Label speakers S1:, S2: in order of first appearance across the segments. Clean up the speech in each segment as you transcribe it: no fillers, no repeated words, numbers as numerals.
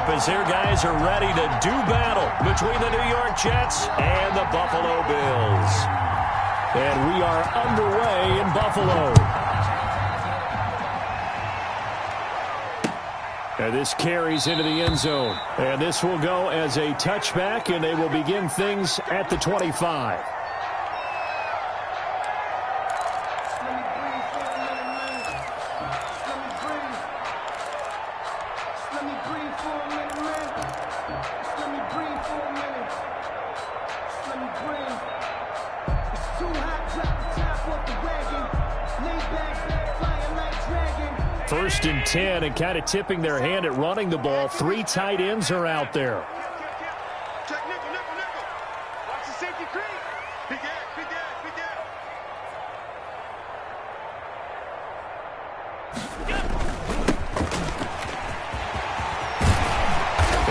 S1: up as their guys are ready to do battle between the New York Jets and the Buffalo Bills. And we are underway in Buffalo. And this carries into the end zone. And this will go as a touchback, and they will begin things at the 25. First and 10, and kind of tipping their hand at running the ball. 3 tight ends are out there.
S2: Check nickel, nickel, nickel. Watch the safety creep. Big gap, big gap, big gap.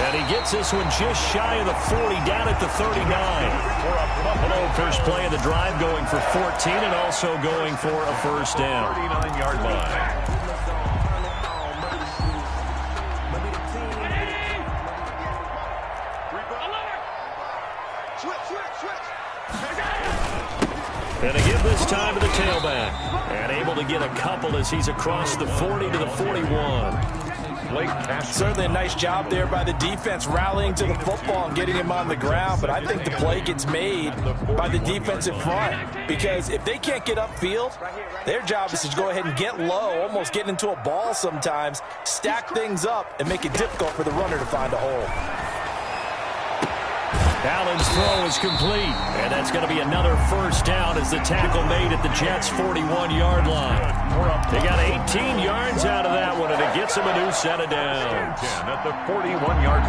S1: And he gets this one just shy of the 40, down at the 39. For a Buffalo first play of the drive, going for 14 and also going for a first down.
S2: 39-yard line.
S1: And they give this time to the tailback. And able to get a couple as he's across the 40 to the 41.
S3: Certainly a nice job there by the defense rallying to the football and getting him on the ground. But I think the play gets made by the defensive front. Because if they can't get upfield, their job is to go ahead and get low, almost get into a ball sometimes, stack things up, and make it difficult for the runner to find a hole.
S1: Allen's throw is complete, and that's going to be another first down as the tackle made at the Jets' 41-yard line. They got 18 yards out of that one, and it gets them a new set of downs.
S2: 10 at the 41-yard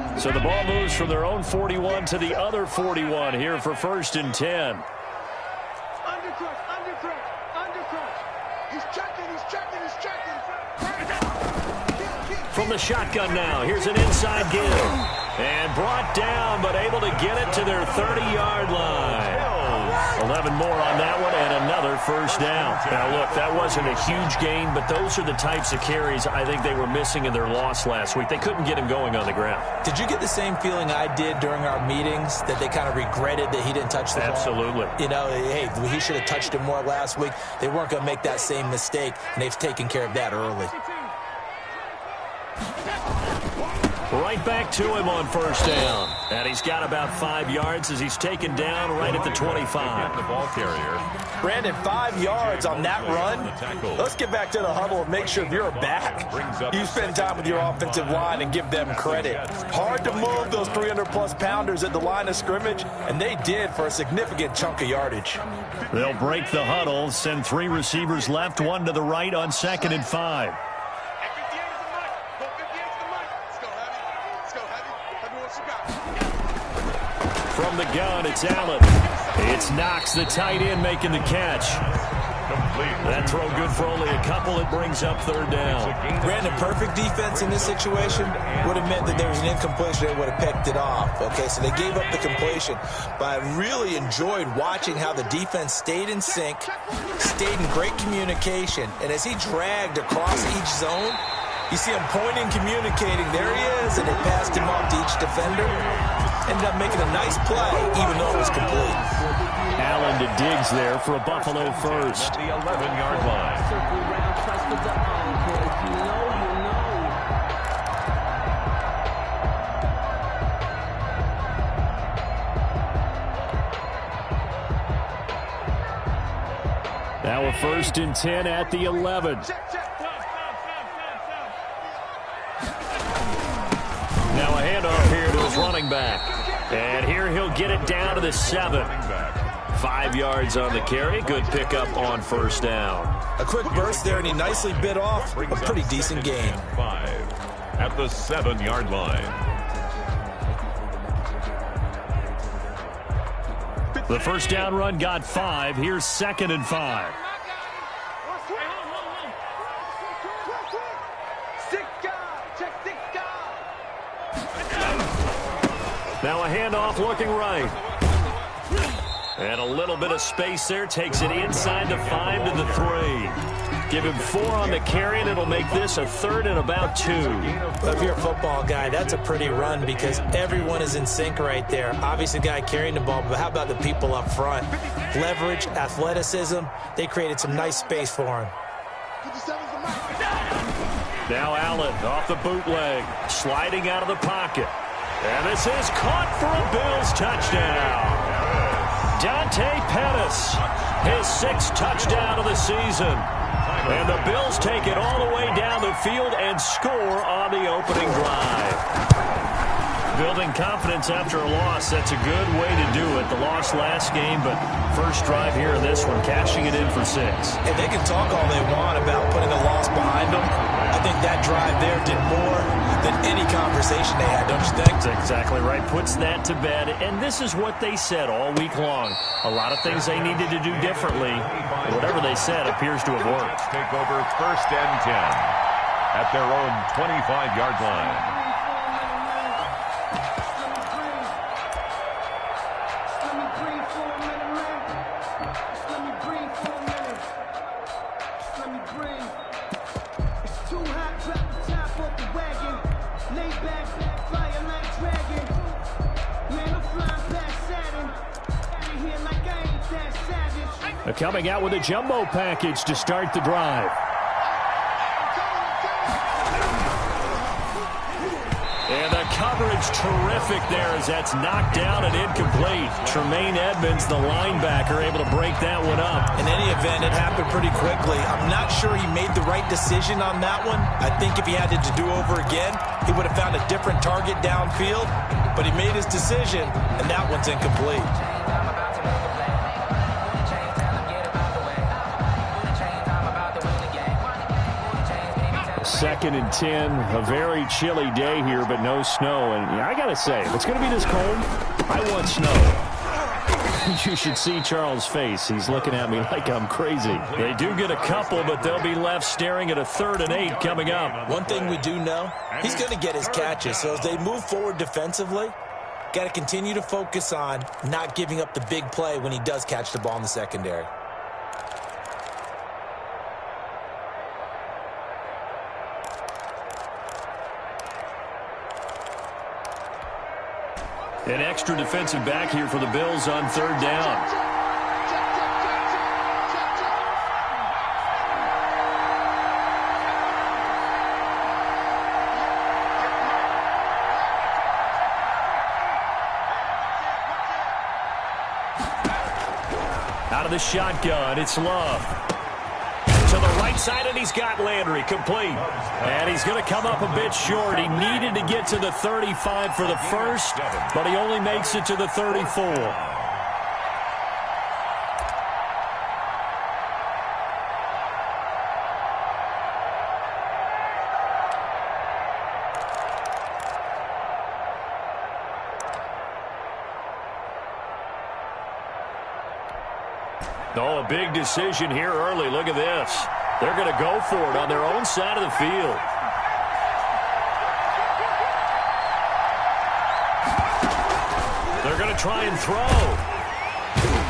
S2: line.
S1: So the ball moves from their own 41 to the other 41 here for first and 10. From the shotgun now, here's an inside give. And brought down, but able to get it to their 30-yard line. 11 more on that one, and another first down. Now, look, that wasn't a huge gain, but those are the types of carries I think they were missing in their loss last week. They couldn't get him going on the ground.
S3: Did you get the same feeling I did during our meetings, that they kind of regretted that he didn't touch the ball?
S1: Absolutely.
S3: You know, hey, he should have touched it more last week. They weren't going to make that same mistake, and they've taken care of that early.
S1: Right back to him on first down. And he's got about 5 yards as he's taken down right at the 25.
S2: The ball carrier.
S3: Brandon, 5 yards on that run. Let's get back to the huddle and make sure if you're a back, you spend time with your offensive line and give them credit. Hard to move those 300-plus pounders at the line of scrimmage, and they did for a significant chunk of yardage.
S1: They'll break the huddle, send 3 receivers left, 1 to the right on 2nd and 5. From the gun, it's Allen. It's Knox, the tight end, making the catch. That throw good for only a couple. It brings up third down.
S3: Brandon, perfect defense in this situation would have meant that there was an incompletion. They would have picked it off. Okay, so they gave up the completion. But I really enjoyed watching how the defense stayed in sync, stayed in great communication. And as he dragged across each zone, you see him pointing, communicating. There he is, and they passed him off to each defender. Ended up making a nice play, even though it was complete.
S1: Allen to Diggs there for a Buffalo first.
S2: The 11-yard line.
S1: Now a first and 10 at the 11. Now a handoff here to his running back. And here he'll get it down to the 7. 5 yards on the carry. Good pickup on first down.
S3: A quick burst there, and he nicely bit off a pretty decent gain.
S2: 5 at the 7-yard line.
S1: The first down run got 5. Here's 2nd and 5. Now a handoff looking right. And a little bit of space there. Takes it inside the 5 to the 3. Give him 4 on the carry, and it'll make this a 3rd and about 2.
S3: If you're a football guy, that's a pretty run because everyone is in sync right there. Obviously, the guy carrying the ball, but how about the people up front? Leverage, athleticism. They created some nice space for him.
S1: Now Allen off the bootleg, sliding out of the pocket. And this is caught for a Bills touchdown. Dante Pettis, his 6th touchdown of the season. And the Bills take it all the way down the field and score on the opening drive. Building confidence after a loss, that's a good way to do it. The loss last game, but first drive here in this one, cashing it in for 6.
S3: And they can talk all they want about putting a loss behind them. I think that drive there did more than any conversation they had, don't you think?
S1: That's exactly right. Puts that to bed. And this is what they said all week long. A lot of things they needed to do differently. Whatever they said appears to have worked.
S4: Take over 1st and 10 at their own 25-yard line.
S1: Coming out with a jumbo package to start the drive. And the coverage terrific there as that's knocked down and incomplete. Tremaine Edmonds, the linebacker, able to break that one up.
S3: In any event, it happened pretty quickly. I'm not sure he made the right decision on that one. I think if he had it to do over again, he would have found a different target downfield. But he made his decision, and that one's incomplete.
S1: 2nd and 10, a very chilly day here, but no snow. And I got to say, if it's going to be this cold, I want snow. You should see Charles' face. He's looking at me like I'm crazy. They do get a couple, but they'll be left staring at a 3rd and 8 coming up.
S3: One thing we do know, he's going to get his catches. So as they move forward defensively, got to continue to focus on not giving up the big play when he does catch the ball in the secondary.
S1: An extra defensive back here for the Bills on 3rd down. Out of the shotgun, it's Love. To the right side, and he's got Landry complete. And he's going to come up a bit short. He needed to get to the 35 for the first, but he only makes it to the 34. Oh, a big decision here early. Look at this. They're going to go for it on their own side of the field. They're going to try and throw.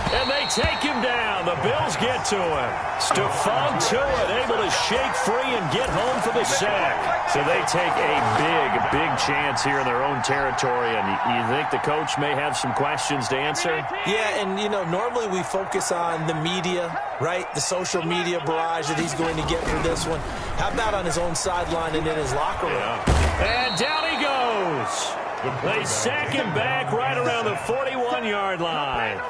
S1: And they take him down. The Bills get to him. Stephon Tuitt able to shake free and get home for the sack. So they take a big chance here in their own territory. And you think the coach may have some questions to answer?
S3: Yeah, and, you know, normally we focus on the media, right? The social media barrage that he's going to get for this one. How about on his own sideline and in his locker room?
S1: Yeah. And down he goes. They sack him back right around the 41-yard line.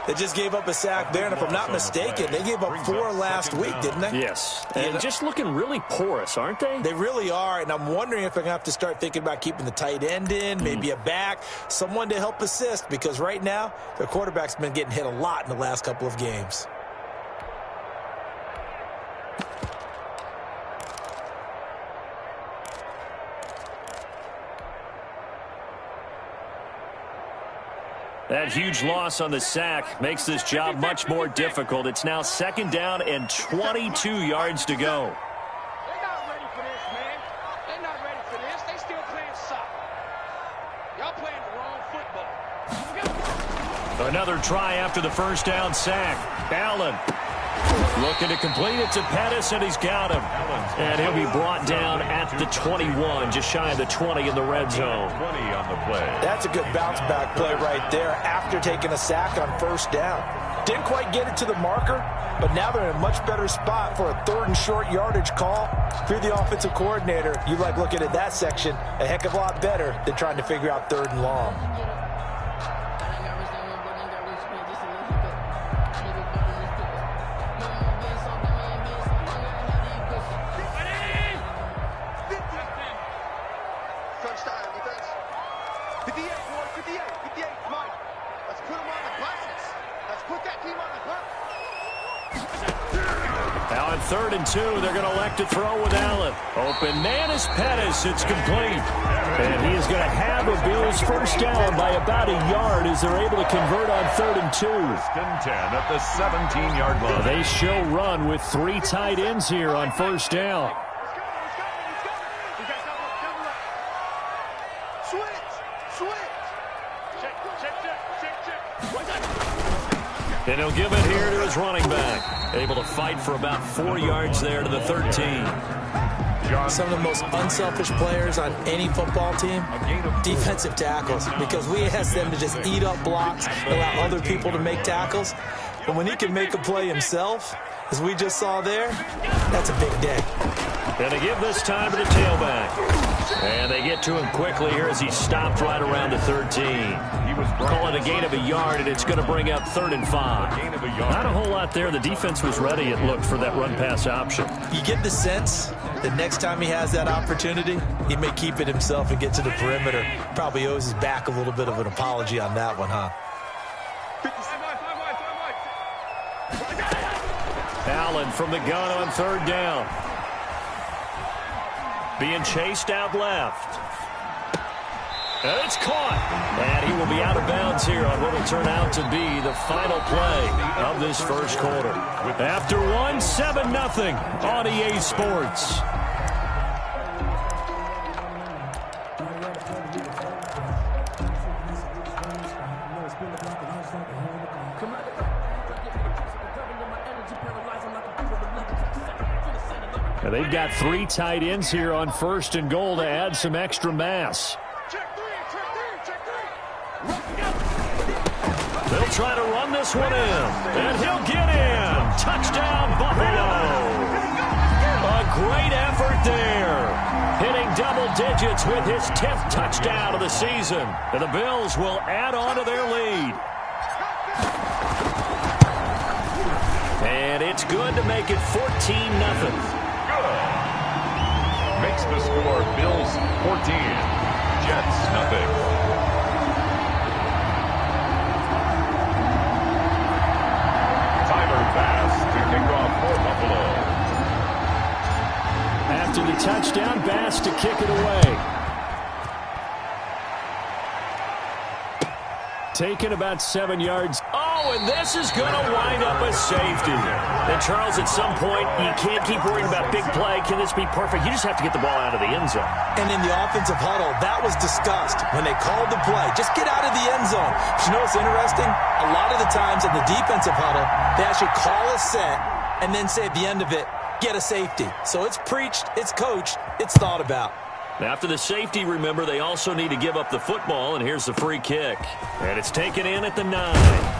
S3: They just gave up a sack there, and if I'm not mistaken, they gave up 4 last week, didn't they?
S1: Yes, and just looking really porous, aren't they?
S3: They really are, and I'm wondering if they're going to have to start thinking about keeping the tight end in, maybe a back, someone to help assist, because right now, their quarterback's been getting hit a lot in the last couple of games.
S1: That huge loss on the sack makes this job much more difficult. It's now 2nd down and 22 yards to go.
S2: They're not ready for this, man. They're not ready for this. They still playing soccer. Y'all playing the wrong football.
S1: Another try after the first down sack. Allen looking to complete it to Pettis, and he's got him. And he'll be brought down at the 21, just shy of the 20 in the red zone.
S4: 20 on the play.
S3: That's a good bounce-back play right there after taking a sack on first down. Didn't quite get it to the marker, but now they're in a much better spot for a 3rd and short yardage call. If you're the offensive coordinator, you like looking at that section a heck of a lot better than trying to figure out 3rd and long.
S1: Now on 3rd and 2, they're going to elect to throw with Allen. Open man is Pettis. It's complete. And he is going to have a Bills first down by about a yard as they're able to convert on 3rd and 2.
S4: 10 at the 17-yard line.
S1: They show run with 3 tight ends here on first down. And he'll give it here to his running back. Able to fight for about 4 yards there to the 13.
S3: Some of the most unselfish players on any football team, defensive tackles, because we ask them to just eat up blocks, allow other people to make tackles. But when he can make a play himself, as we just saw there, that's a big day.
S1: And they give this time to the tailback. And they get to him quickly here as he stopped right around the 13. Call it a gain of a yard, and it's going to bring up 3rd and 5. Not a whole lot there. The defense was ready, it looked, for that run-pass option.
S3: You get the sense that next time he has that opportunity, he may keep it himself and get to the perimeter. Probably owes his back a little bit of an apology on that one, huh?
S1: Allen from the gun on 3rd down. Being chased out left. And it's caught. And he will be out of bounds here on what will turn out to be the final play of this first quarter. After one, 7-0 on EA Sports. And they've got 3 tight ends here on 1st and goal to add some extra mass. They'll try to run this one in, and he'll get in. Touchdown, Buffalo. A great effort there. Hitting double digits with his 10th touchdown of the season. And the Bills will add on to their lead. And it's good to make it 14-0.
S4: Makes the score Bills 14, Jets nothing. Tyler Bass to kick off for Buffalo.
S1: After the touchdown, Bass to kick it away. Taken about 7 yards. Oh, and this is going to wind up a safety. And, Charles, at some point, you can't keep worrying about big play. Can this be perfect? You just have to get the ball out of the end zone.
S3: And in the offensive huddle, that was discussed when they called the play. Just get out of the end zone. But you know what's interesting? A lot of the times in the defensive huddle, they actually call a set and then say at the end of it, get a safety. So it's preached, it's coached, it's thought about.
S1: After the safety, remember, they also need to give up the football, and here's the free kick. And it's taken in at the 9.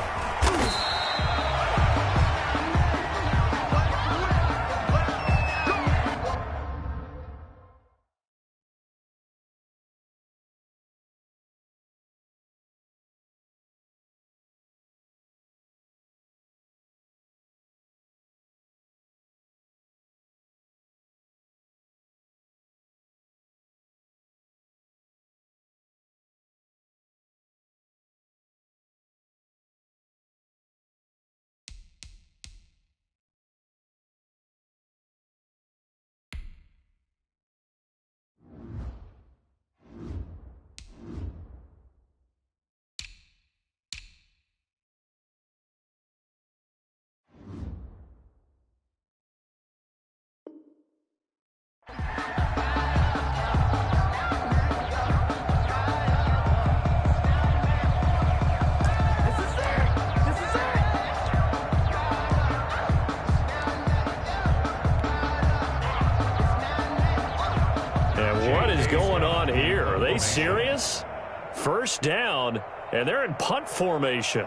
S1: going on here? Are they serious? First down, and they're in punt formation.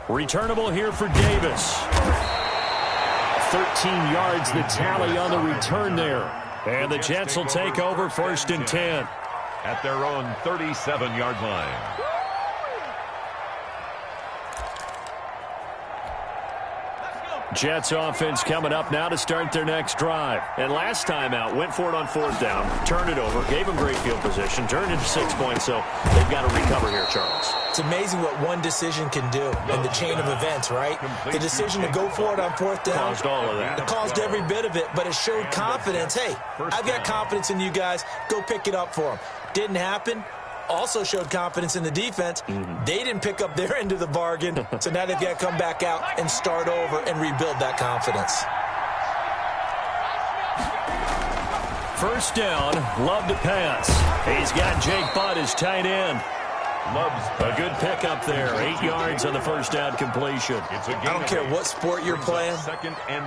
S1: Returnable here for Davis. 13 yards the tally on the return there. And the Jets will take over 1st and 10.
S4: At their own 37-yard line.
S1: Jets offense coming up now to start their next drive. And last time out, went for it on 4th down, turned it over, gave them great field position, turned into 6 points, so they've got to recover here, Charles.
S3: It's amazing what one decision can do in the chain of events, right? The decision to go for it on 4th down.
S1: Caused all of that.
S3: It caused every bit of it, but it showed confidence. Hey, I've got confidence in you guys. Go pick it up for them. Didn't happen. Also showed confidence in the defense. They didn't pick up their end of the bargain, so now they've got to come back out and start over and rebuild that confidence.
S1: First down, Love to pass. He's got Jake Butt as tight end. A good pickup there. 8 yards on the first down completion.
S3: I don't care what sport you're playing.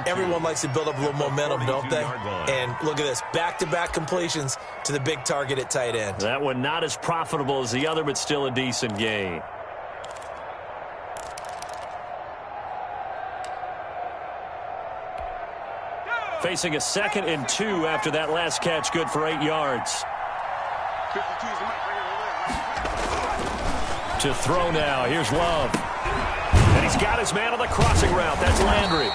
S3: Everyone likes to build up a little momentum, don't they? And look at this. Back-to-back completions to the big target at tight end.
S1: That one not as profitable as the other, but still a decent gain. Facing a 2nd and 2 after that last catch, good for 8 yards. To throw now. Here's Love. And he's got his man on the crossing route. That's Landry.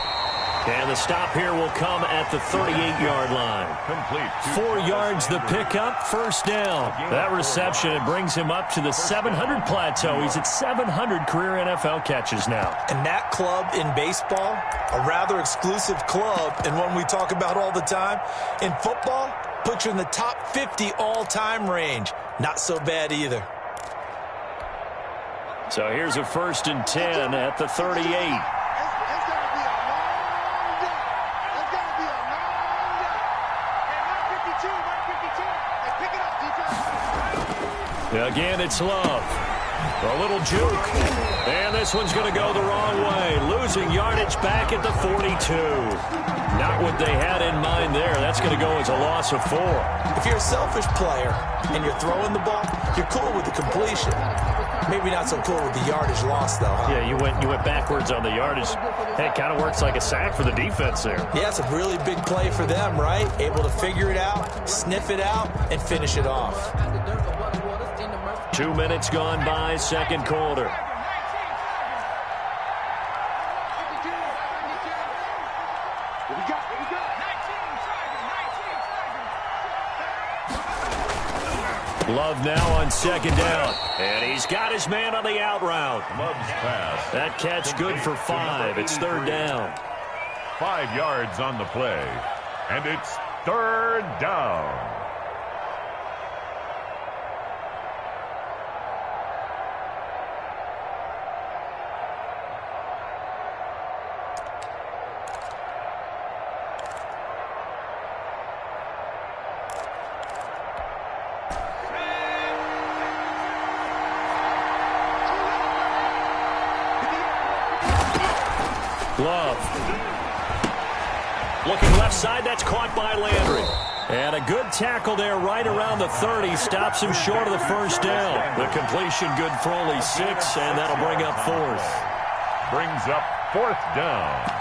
S1: And the stop here will come at the 38-yard line. Complete. 4 yards the pickup, first down. That reception, it brings him up to the 700 plateau. He's at 700 career NFL catches now.
S3: And that club in baseball, a rather exclusive club, and one we talk about all the time. In football, puts you in the top 50 all-time range. Not so bad either.
S1: So here's a 1st and 10 at the 38. Again, it's Love. A little juke. And this one's going to go the wrong way. Losing yardage back at the 42. Not what they had in mind there. That's going to go as a loss of 4.
S3: If you're a selfish player and you're throwing the ball, you're cool with the completion. Maybe not so cool with the yardage loss, though, huh?
S1: Yeah, you went backwards on the yardage. Hey, it kind of works like a sack for the defense there.
S3: Yeah, it's a really big play for them, right? Able to figure it out, sniff it out, and finish it off.
S1: 2 minutes gone by, second quarter. Love now on second down. And he's got his man on the out route.
S4: Love's pass.
S1: That catch good for 5. It's third down.
S4: 5 yards on the play. And it's third down.
S1: Love. Looking left side, that's caught by Landry. And a good tackle there right around the 30. Stops him short of the first down. The completion good for only 6, and that'll bring up 4th.
S4: Brings up 4th down.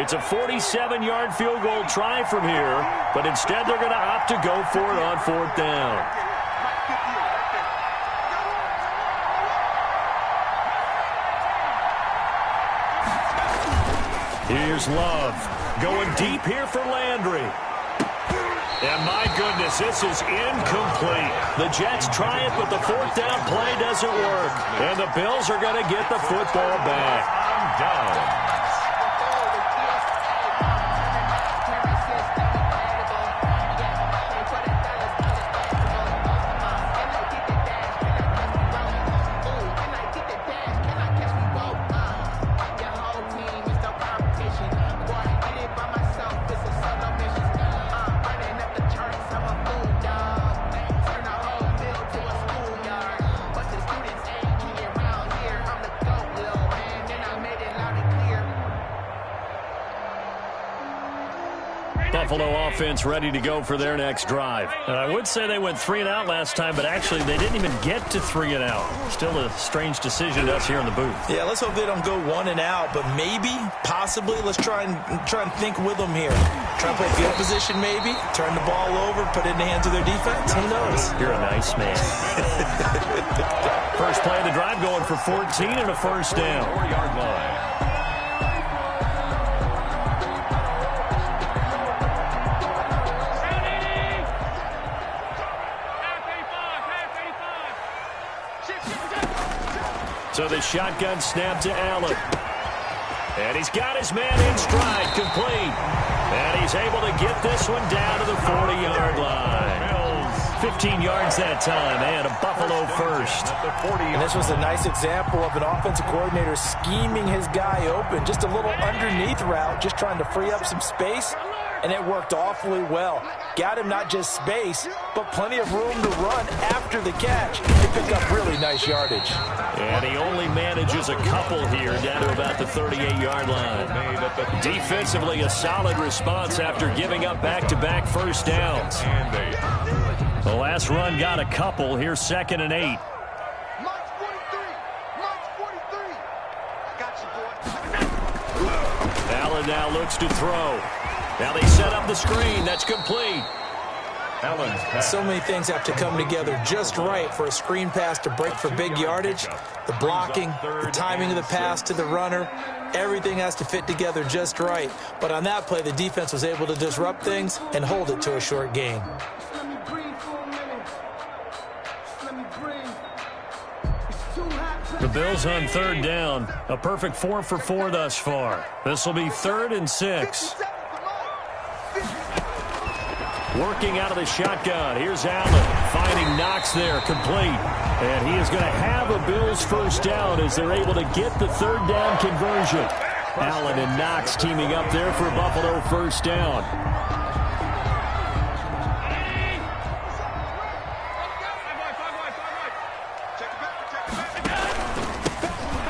S1: It's a 47-yard field goal try from here, but instead they're going to opt to go for it on 4th down. Here's Love. Going deep here for Landry. And my goodness, this is incomplete. The Jets try it, but the 4th down play doesn't work. And the Bills are going to get the football back.
S4: Down.
S1: Buffalo offense ready to go for their next drive. And I would say they went 3 and out last time, but actually they didn't even get to 3 and out. Still a strange decision to us here in the booth.
S3: Yeah, let's hope they don't go 1 and out, but maybe, possibly, let's try and think with them here. Try to play field position maybe, turn the ball over, put it in the hands of their defense. Who knows?
S1: You're a nice man. First play of the drive going for 14 and a first down.
S4: 4-yard line.
S1: So the shotgun snap to Allen. And he's got his man in stride, complete. And he's able to get this one down to the 40-yard line. 15 yards that time, and a Buffalo first.
S3: And this was a nice example of an offensive coordinator scheming his guy open. Just a little underneath route, just trying to free up some space, and it worked awfully well. Got him not just space, but plenty of room to run after the catch to pick up really nice yardage.
S1: And he only manages a couple here down to about the 38-yard line. Defensively, a solid response after giving up back-to-back first downs. The last run got a couple. Here's 2nd and 8.
S2: March 43. March 43. I got you, boy.
S1: Allen now looks to throw. Now they set up the screen. That's complete.
S4: Allen's pass.
S3: So many things have to come together just right for a screen pass to break for big yardage. The blocking, the timing of the pass to the runner, everything has to fit together just right. But on that play, the defense was able to disrupt things and hold it to a short gain.
S1: The Bills on 3rd down. A perfect 4 for 4 thus far. This will be 3rd and 6. Working out of the shotgun. Here's Allen finding Knox there, complete. And he is going to have a Bills first down as they're able to get the 3rd down conversion. Allen and Knox teaming up there for a Buffalo first down.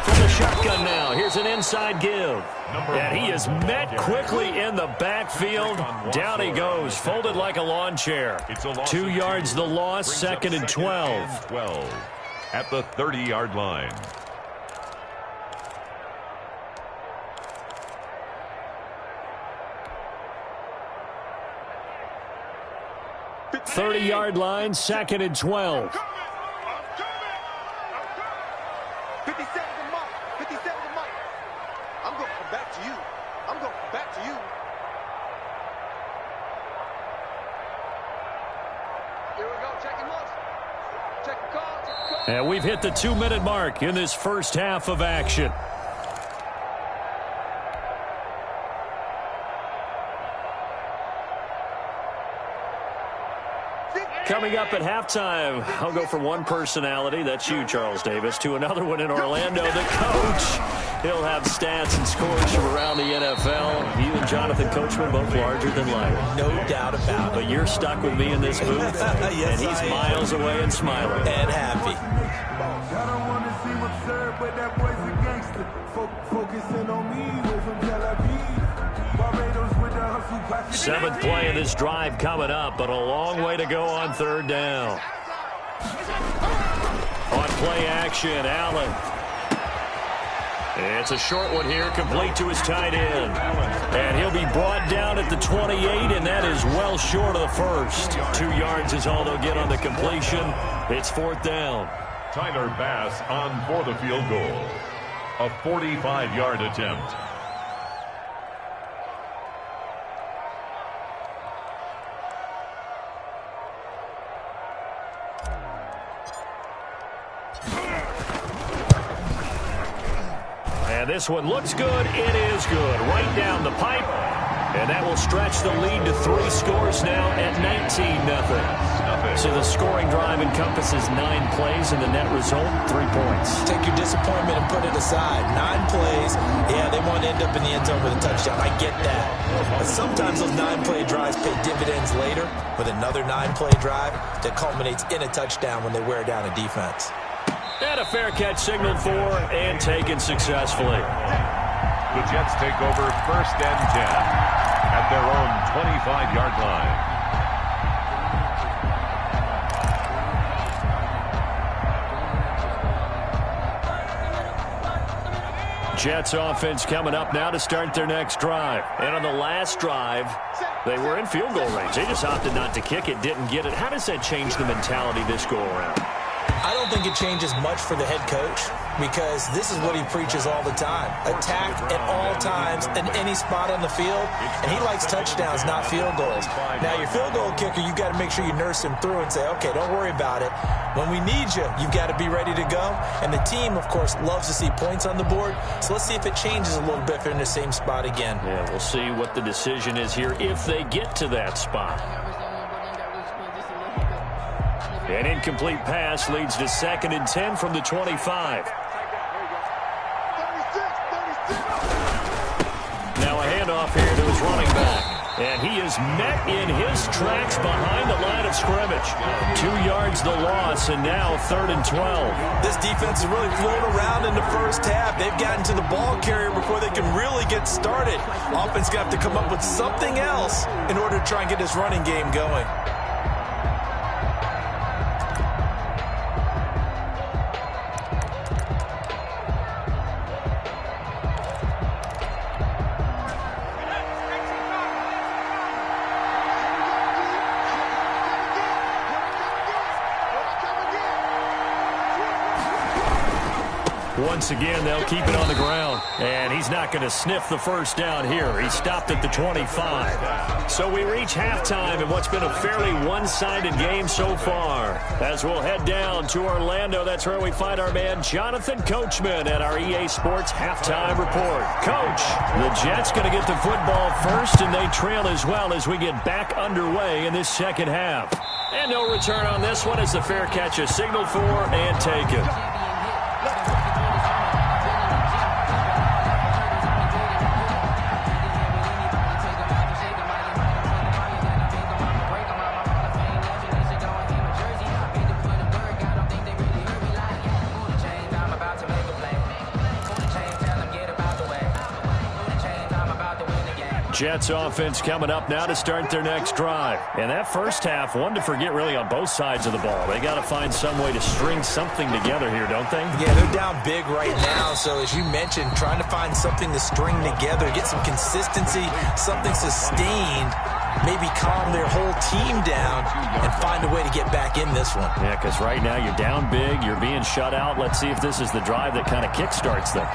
S1: From the shotgun now, here's an inside give. And he is met quickly in the backfield. Down he goes, folded like a lawn chair. 2 yards the loss, 2nd and 12.
S4: 12 at the 30-yard line.
S2: I'm
S1: 30-yard line, 2nd and 12.
S2: 57 to Mike. 57 to Mike. I'm going to come back to you. I'm going to come back to you. Here we go. Checking looks. Check the call. Check the call.
S1: And we've hit the 2-minute mark in this first half of action. Coming up at halftime, I'll go from one personality, that's you, Charles Davis, to another one in Orlando, the coach. He'll have stats and scores from around the NFL. You and Jonathan Coachman both larger than life.
S3: No doubt about it.
S1: But you're stuck with me in this booth,
S3: Yes,
S1: and he's
S3: I am.
S1: miles away and smiling.
S3: And happy.
S5: I don't want to see what's served, but that boy's a gangster. Focusing on me, way from Tel Aviv. Barbados with the hustle pack.
S1: 7th play of this drive coming up, but a long way to go on 3rd down. On play action, Allen. It's a short one here, complete to his tight end. And he'll be brought down at the 28, and that is well short of the first. 2 yards is all they'll get on the completion. It's 4th down.
S4: Tyler Bass on for the field goal. A 45-yard attempt.
S1: And this one looks good. It is good. Right down the pipe. And that will stretch the lead to 3 scores now at 19-0. So the scoring drive encompasses 9 plays, and the net result, 3 points.
S3: Take your disappointment and put it aside. 9 plays. Yeah, they want to end up in the end zone with a touchdown. I get that. But sometimes those 9-play drives pay dividends later with another 9-play drive that culminates in a touchdown when they wear down a defense.
S1: And a fair catch signaled for and taken successfully.
S4: The Jets take over 1st and 10. at their own 25-yard line.
S1: Jets offense coming up now to start their next drive. And on the last drive, they were in field goal range. They just opted not to kick it, didn't get it. How does that change the mentality this go around?
S3: I don't think it changes much for the head coach because this is what he preaches all the time. Attack at all times in any spot on the field, and he likes touchdowns, not field goals. Now, your field goal kicker, you've got to make sure you nurse him through and say, okay, don't worry about it. When we need you, you've got to be ready to go. And the team, of course, loves to see points on the board, so let's see if it changes a little bit if they're in the same spot again.
S1: Yeah, we'll see what the decision is here if they get to that spot. An incomplete pass leads to 2nd and 10 from the 25. Now a handoff here to his running back. And he is met in his tracks behind the line of scrimmage. 2 yards the loss, and now 3rd and 12.
S3: This defense has really flown around in the first half. They've gotten to the ball carrier before they can really get started. Offense going to have to come up with something else in order to try and get this running game going.
S1: Once again, they'll keep it on the ground. And he's not going to sniff the first down here. He stopped at the 25. So we reach halftime in what's been a fairly one-sided game so far. As we'll head down to Orlando, that's where we find our man Jonathan Coachman at our EA Sports Halftime Report. Coach, the Jets going to get the football first, and they trail as well as we get back underway in this second half. And no return on this one as the fair catch is signaled for and taken. Jets offense coming up now to start their next drive. And that first half, one to forget really on both sides of the ball. They got to find some way to string something together here, don't they?
S3: Yeah, they're down big right now. So as you mentioned, trying to find something to string together, get some consistency, something sustained, maybe calm their whole team down and find a way to get back in this one.
S1: Yeah, because right now you're down big, you're being shut out. Let's see if this is the drive that kind of kickstarts them.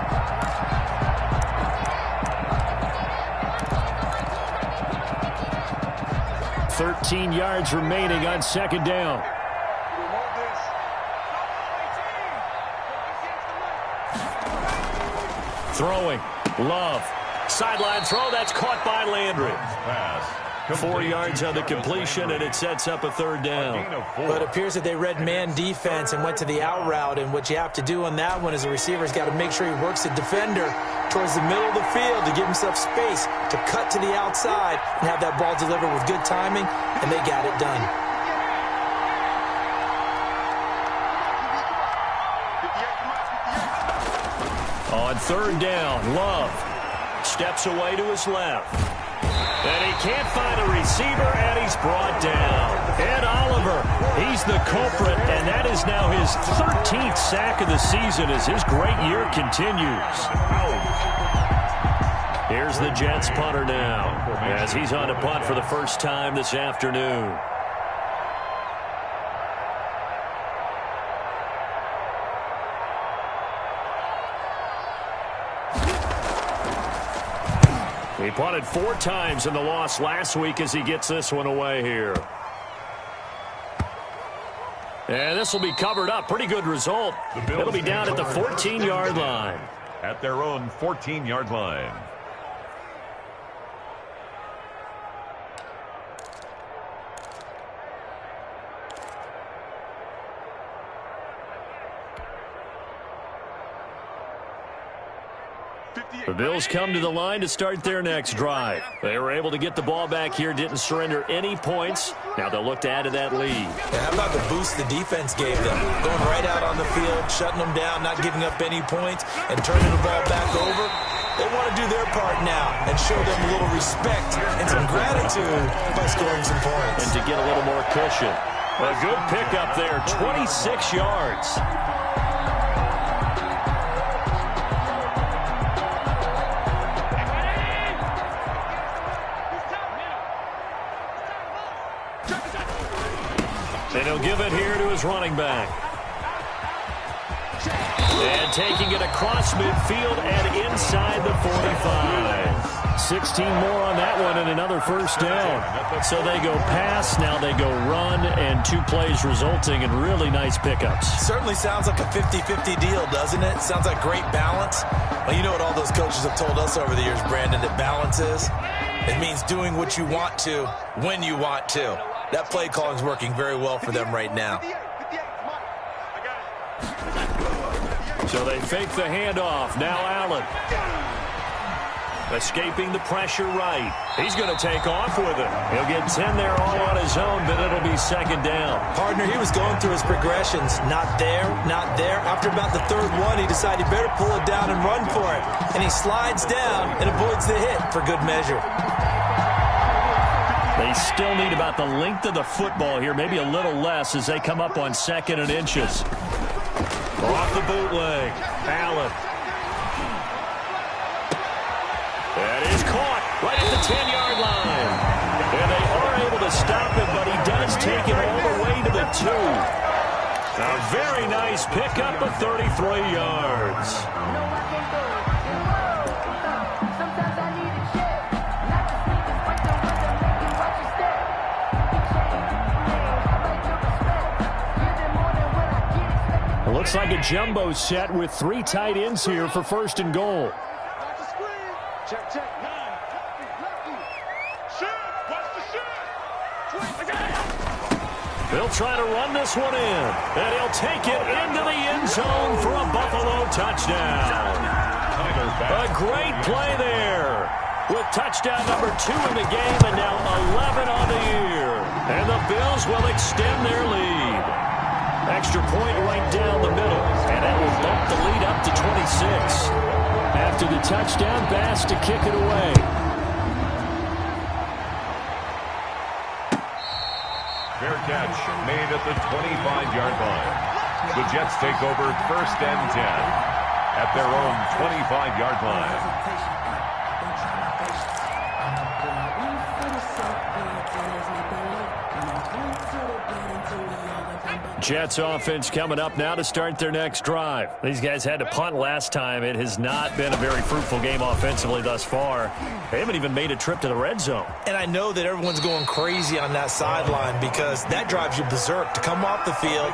S1: 13 yards remaining on 2nd down. Throwing. Love. Sideline throw. That's caught by Landry. 4 yards on the completion, and it sets up a 3rd down.
S3: Well, it appears that they read man defense and went to the out route, and what you have to do on that one is the receiver's got to make sure he works the defender towards the middle of the field to give himself space to cut to the outside and have that ball delivered with good timing, and they got it done.
S1: On 3rd down, Love steps away to his left. And he can't find a receiver, and he's brought down. Ed Oliver, he's the culprit, and that is now his 13th sack of the season as his great year continues. Here's the Jets punter now, as he's on to punt for the first time this afternoon. He punted 4 times in the loss last week as he gets this one away here. And this will be covered up. Pretty good result. It'll be down at the 14-yard line.
S4: At their own 14-yard line.
S1: The Bills come to the line to start their next drive. They were able to get the ball back here, didn't surrender any points. Now they'll look to add to that lead.
S3: Yeah, how about the boost the defense gave them? Going right out on the field, shutting them down, not giving up any points, and turning the ball back over. They want to do their part now and show them a little respect and some gratitude by scoring some points.
S1: And to get a little more cushion. A good pickup there, 26 yards. And he'll give it here to his running back. And taking it across midfield and inside the 45. 16 more on that one and another first down. So they go pass, now they go run, and 2 plays resulting in really nice pickups.
S3: Certainly sounds like a 50-50 deal, doesn't it? Sounds like great balance. Well, you know what all those coaches have told us over the years, Brandon, that balance is? It means doing what you want to when you want to. That play calling is working very well for them right now.
S1: So they fake the handoff. Now Allen. Escaping the pressure right. He's going to take off with it. He'll get 10 there all on his own, but it'll be second down.
S3: Partner, he was going through his progressions. Not there, not there. After about the third one, he decided he better pull it down and run for it. And he slides down and avoids the hit for good measure.
S1: They still need about the length of the football here, maybe a little less as they come up on 2nd and inches. Off the bootleg. Allen. That is caught right at the 10-yard line. And they are able to stop him, but he does take it all the way to the 2. A very nice pickup of 33 yards. Looks like a jumbo set with 3 tight ends here for 1st and goal.
S2: Check, check.
S1: They'll try to run this one in, and he'll take it into the end zone for a Buffalo touchdown. A great play there with touchdown number 2 in the game and now 11 on the year. And the Bills will extend their lead. Extra point right down the middle, and that will bump the lead up to 26. After the touchdown, Bass to kick it away.
S4: Fair catch made at the 25-yard line. The Jets take over 1st and 10 at their own 25-yard line.
S1: Jets offense coming up now to start their next drive. These guys had to punt last time. It has not been a very fruitful game offensively thus far. They haven't even made a trip to the red zone.
S3: And I know that everyone's going crazy on that sideline because that drives you berserk to come off the field,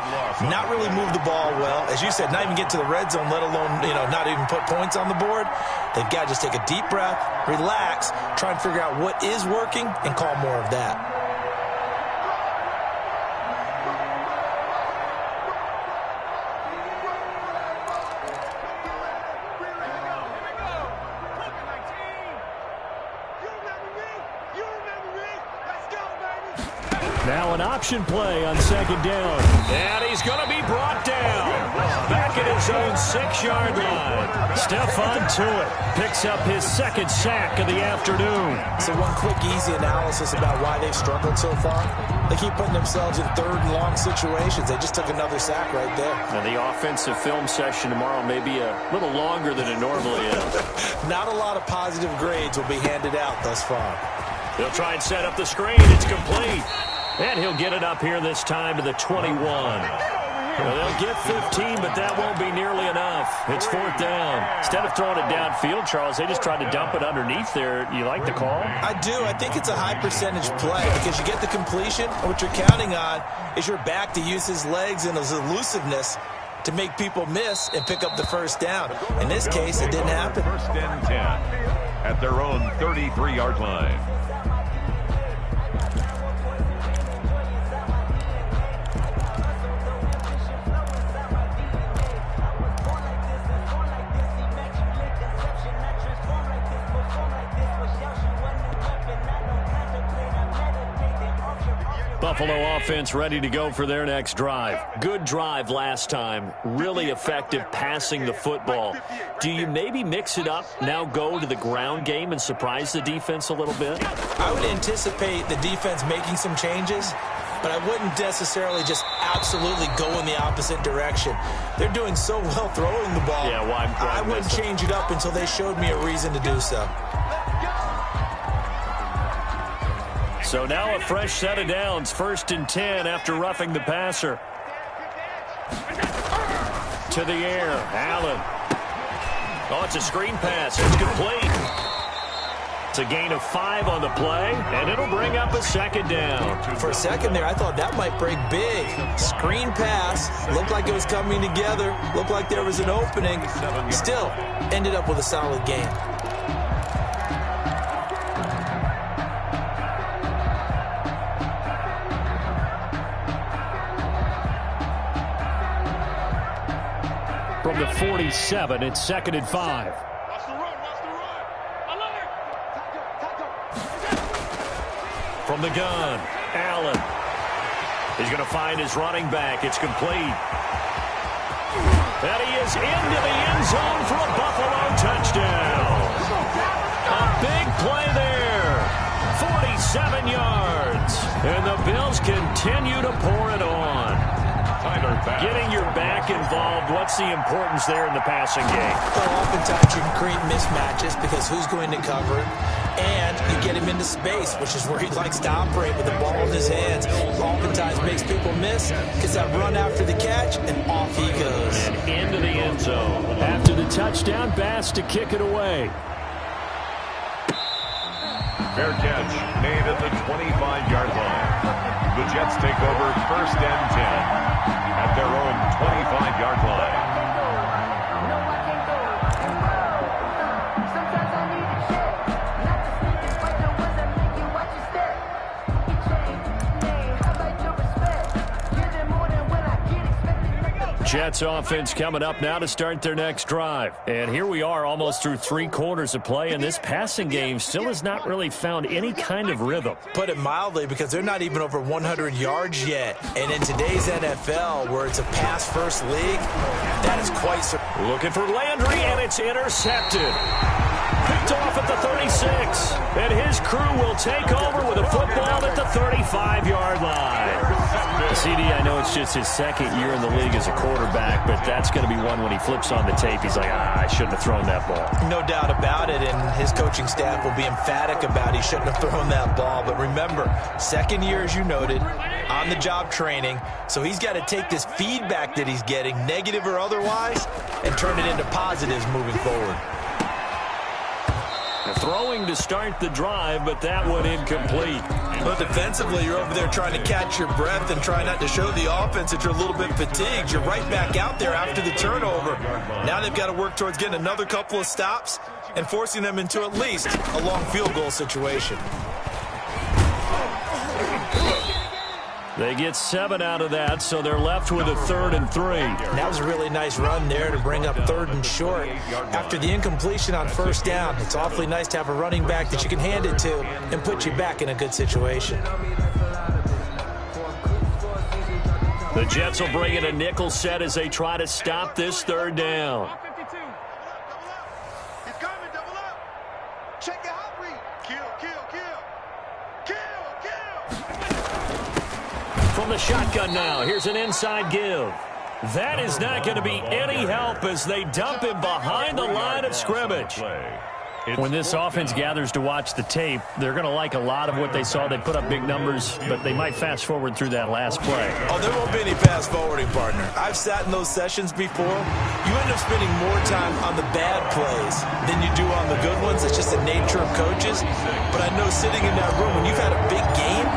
S3: not really move the ball well. As you said, not even get to the red zone, let alone, not even put points on the board. They've got to just take a deep breath, relax, try and figure out what is working, and call more of that.
S1: Now an option play on 2nd down. And he's going to be brought down. Back at his own 6-yard line. Stephon Tuitt picks up his 2nd sack of the afternoon.
S3: So one quick, easy analysis about why they've struggled so far. They keep putting themselves in 3rd and long situations. They just took another sack right there.
S1: Now the offensive film session tomorrow may be a little longer than it normally is.
S3: Not a lot of positive grades will be handed out thus far.
S1: They'll try and set up the screen. It's complete. And he'll get it up here this time to the 21. Well, they'll get 15, but that won't be nearly enough. It's 4th down. Instead of throwing it downfield, Charles, they just tried to dump it underneath there. You like the call?
S3: I do. I think it's a high percentage play because you get the completion. What you're counting on is your back to use his legs and his elusiveness to make people miss and pick up the 1st down. In this case, it didn't happen.
S4: 1st and 10 at their own 33-yard line.
S1: Buffalo offense ready to go for their next drive. Good drive last time. Really effective passing the football. Do you maybe mix it up, now go to the ground game and surprise the defense a little bit?
S3: I would anticipate the defense making some changes, but I wouldn't necessarily just absolutely go in the opposite direction. They're doing so well throwing the ball.
S1: Yeah, well,
S3: I wouldn't change it up until they showed me a reason to do so.
S1: So now a fresh set of downs, 1st and 10 after roughing the passer. To the air, Allen. Oh, it's a screen pass. It's complete. It's a gain of 5 on the play, and it'll bring up a 2nd down.
S3: For a second there, I thought that might break big. Screen pass. Looked like it was coming together. Looked like there was an opening. Still, ended up with a solid gain.
S1: From the 47, it's 2nd and 5. From the gun, Allen. He's going to find his running back. It's complete. And he is into the end zone for a Buffalo touchdown. A big play there. 47 yards. And the Bills continue to pour it on. Getting your back involved, what's the importance there in the passing game?
S3: Well, oftentimes you can create mismatches because who's going to cover it, and you get him into space, which is where he likes to operate with the ball in his hands. Oftentimes makes people miss, gets that run after the catch, and off he goes.
S1: And into the end zone. After the touchdown, Bass to kick it away.
S4: Fair catch made at the 25-yard line. The Jets take over 1st and 10 at their own 25-yard line.
S1: Jets offense coming up now to start their next drive. And here we are almost through 3 quarters of play, and this passing game still has not really found any kind of rhythm.
S3: Put it mildly, because they're not even over 100 yards yet. And in today's NFL, where it's a pass-first league, that is quite...
S1: Looking for Landry, and it's intercepted. Picked off at the 36. And his crew will take over with a football at the 35-yard line. CD, I know it's just his 2nd year in the league as a quarterback, but that's going to be one when he flips on the tape, he's like, I shouldn't have thrown that ball.
S3: No doubt about it, and his coaching staff will be emphatic about he shouldn't have thrown that ball. But remember, 2nd year, as you noted, on-the-job training, so he's got to take this feedback that he's getting, negative or otherwise, and turn it into positives moving forward.
S1: Throwing to start the drive, but that one incomplete.
S3: Well, defensively, you're over there trying to catch your breath and try not to show the offense that you're a little bit fatigued. You're right back out there after the turnover. Now they've got to work towards getting another couple of stops and forcing them into at least a long field goal situation.
S1: They get 7 out of that, so they're left with a 3rd and 3.
S3: That was a really nice run there to bring up 3rd and short. After the incompletion on 1st down, it's awfully nice to have a running back that you can hand it to and put you back in a good situation.
S1: The Jets will bring in a nickel set as they try to stop this 3rd down.
S2: He's coming, double up. Check the hot read. Kill, kill, kill. Kill, kill.
S1: From the shotgun now, here's an inside give. That is not going to be any help as they dump him behind the line of scrimmage. When this offense gathers to watch the tape, they're going to like a lot of what they saw. They put up big numbers, but they might fast forward through that last play.
S3: Oh, there won't be any fast forwarding, partner. I've sat in those sessions before. You end up spending more time on the bad plays than you do on the good ones. It's just the nature of coaches. But I know sitting in that room, when you've had a big game,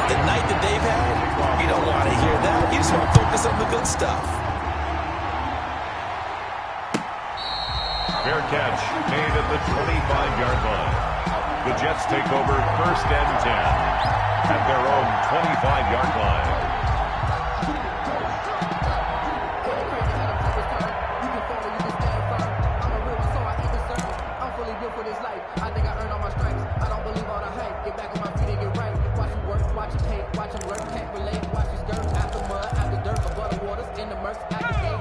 S3: the night that they've had, you don't want to hear that. You just want to focus on the good stuff.
S4: Fair catch made at the 25-yard line. The Jets take over 1st and 10 at their own 25-yard line.
S6: I think I earned all my stripes. I don't believe all the hype. Get back on my feet and get right. Watch me work, watch it take.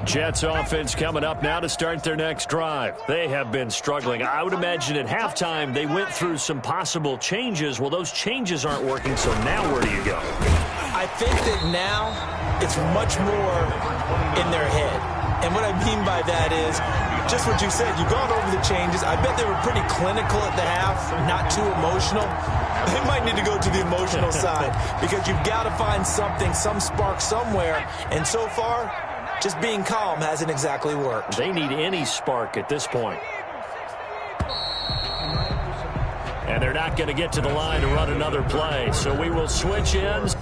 S1: Jets offense coming up now to start their next drive. They have been struggling. I would imagine at halftime they went through some possible changes. Well, those changes aren't working, so now where do you go?
S3: I think that now it's much more in their head. And what I mean by that is just what you said. You've gone over the changes. I bet they were pretty clinical at the half, not too emotional. They might need to go to the emotional side because you've got to find something, some spark somewhere. And so far, just being calm hasn't exactly worked.
S1: They need any spark at this point. And they're not going to get to the line to run another play. So we will switch ends.